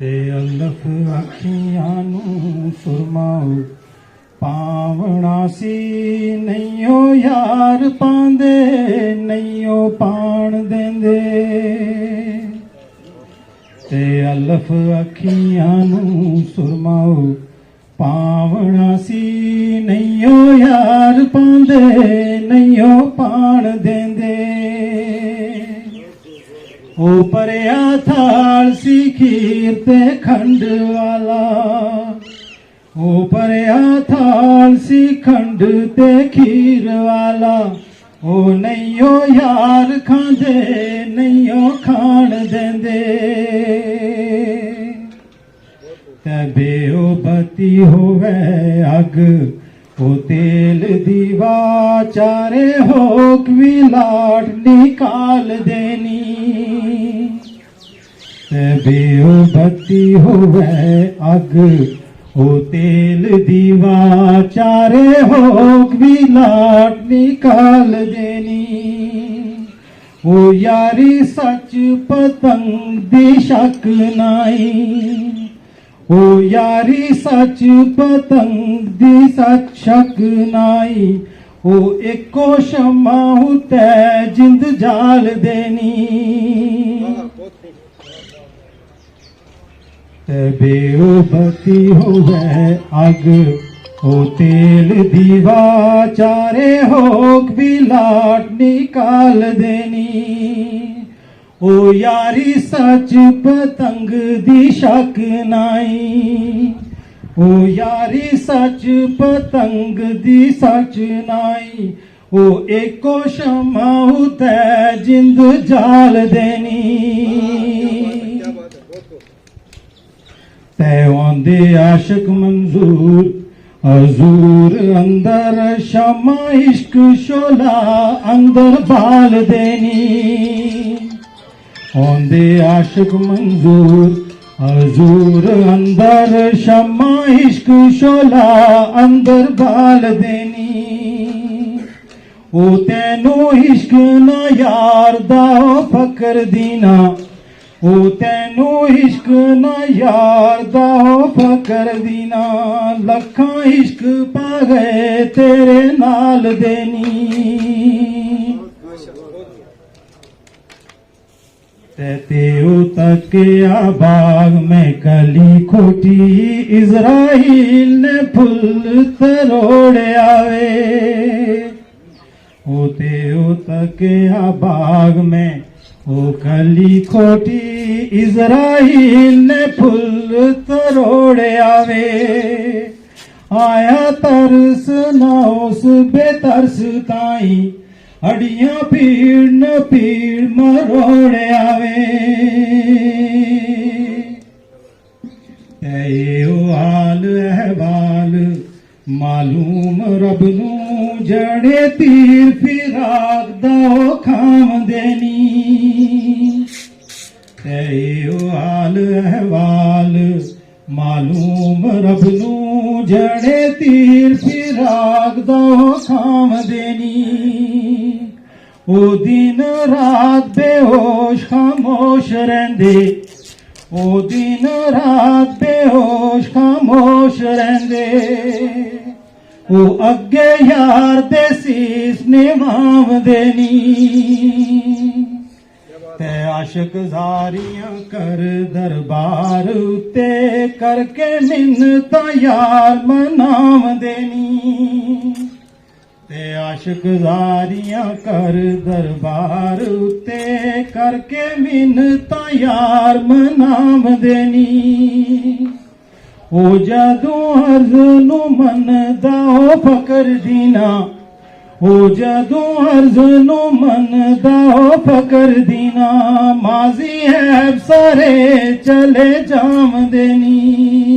ਤੇ ਅਲਫ ਅੱਖੀਆਂ ਨੂੰ ਸੁਰਮਾਉ ਪਾਵਣਾ ਸੀ, ਨਹੀਂਓ ਯਾਰ ਪਾਂਦੇ ਨਹੀਂਓ ਪਾਣ ਦਿੰਦੇ। ਤੇ ਅਲਫ ਅੱਖੀਆਂ ਨੂੰ ਸੁਰਮਾਉ ਪਾਵਣਾ ਸੀ, ਨਹੀਂਓ ਯਾਰ ਪਾਂਦੇ ਨਹੀਂਓ ਪਾਣ ਦਿੰਦੇ। ਉਹ ਭਰਿਆ ਥਾਲ ਸੀ ਖੀਰ ਤੇ ਖੰਡ ਵਾਲਾ, ਉਹ ਭਰਿਆ ਥਾਲ ਸੀ ਖੰਡ ਤੇ ਖੀਰ ਵਾਲਾ। ਉਹ ਨਹੀਂਓ ਯਾਰ ਖਾਂਦੇ ਨਹੀਂਓ ਖਾਣ ਦਿੰਦੇ। ਤੇ ਬੇਓ ਬੱਤੀ ਹੋਵੇ ਅੱਗ, ਉਹ ਤੇਲ ਦੀਵਾ ਚਾਰੇ ਹੋਕ ਵੀ ਲਾਟ ਨਿਕਾਲ ਦੇਣੀ। ਤੇ ਬੇਓ ਬੱਤੀ ਹੋਵੇ ਅੱਗ, ਉਹ ਤੇਲ ਦੀਵਾ ਚਾਰੇ ਹੋਕ ਵੀ ਲਾਟ ਨਿਕਾਲ ਦੇਣੀ। ਉਹ ਯਾਰੀ ਸੱਚ ਪਤੰਗ ਦੀ ਸ਼ੱਕ ਨਾਈ, ਉਹ ਯਾਰੀ ਸੱਚ ਪਤੰਗ ਦੀ ਸੱਚ ਸ਼ੱਕ ਨਾਈ। ਉਹ ਇੱਕੋ ਸ਼ਮਾ ਉਤੇ ਜਿੰਦ ਜਾਲ ਦੇਣੀ। ਤੇ ਬੇਓ ਬੱਤੀ ਹੋਵੇ ਅੱਗ, ਉਹ ਤੇਲ ਦੀਵਾ ਚਾਰੇ ਹੋਕ ਵੀ ਲਾਟ ਨਿਕਾਲ ਦੇਣੀ। ਉਹ ਯਾਰੀ ਸੱਚ ਪਤੰਗ ਦੀ ਸ਼ੱਕ ਨਾਈ, ਉਹ ਯਾਰੀ ਸੱਚ ਪਤੰਗ ਦੀ ਸੱਚ ਨਾਈ। ਉਹ ਇੱਕੋ ਸ਼ਮਾ ਉਤੇ ਜਿੰਦ ਜਾਲ ਦੇਣੀ। ਤੈ ਆਉਂਦੇ ਆਸ਼ਕ ਮੰਜ਼ੂਰ ਹਜ਼ੂਰ ਅੰਦਰ, ਸ਼ਮਾ ਇਸ਼ਕ ਸ਼ੋਲਾ ਅੰਦਰ ਬਾਲ ਦੇਣੀ। ਆਉਂਦੇ ਆਸ਼ਕ ਮੰਜ਼ੂਰ ਹਜ਼ੂਰ ਅੰਦਰ, ਸ਼ਮਾ ਇਸ਼ਕ ਸ਼ੋਲਾ ਅੰਦਰ ਬਾਲ ਦੇਣੀ। ਉਹ ਤੈਨੂੰ ਇਸ਼ਕ ਨਾ ਯਾਰ ਦਾ ਫਕਰ ਦੀਨਾ, ਉਹ ਤੈਨੂੰ ਇਸ਼ਕ ਨਾ ਯਾਰ ਦਾ ਫਕਰ ਦੀਨਾ। ਲੱਖਾਂ ਇਸ਼ਕ ਪਾ ਗਏ ਤੇਰੇ ਨਾਲ ਦੇਣੀ। तेऊ तकिया बाग में कली खोटी, इज़राइल ने फुल तरोड़े आवे। ओ तेऊ तकिया बाग में ओ कली खोटी, इज़राइल ने फुल तरोड़े आवे। आया तरस ना उस बेतरस ताई, हड्डियां पीड़ न पीड़ मरोड़े आवे। ऐ हाल अहवाल मालूम रब नू, जड़े तीर फिराक दो खाम देनी। ऐ हाल अहवाल मालूम रब नू, जड़े तीर फिराक दो खाम देनी। ओ दिन रात बेहोश खामोश रहंदे, ओ दिन रात बेहोश खामोश रहंदे। ओ अगे यार दे सीस निभाव देनी। ते आशिक जारियां कर दरबार उते, करके मिन्नतां यार मनाव देनी। ते आशिक जारियां कर दरबार उते, करके मिन्नतां यार मनाव देनी। ओ जदों अर्ज नू मनदा ओ फकर दीना, ओ जदों अर्ज नू मनदा ओ फकर दीना। माजी है सारे चले जाम देनी।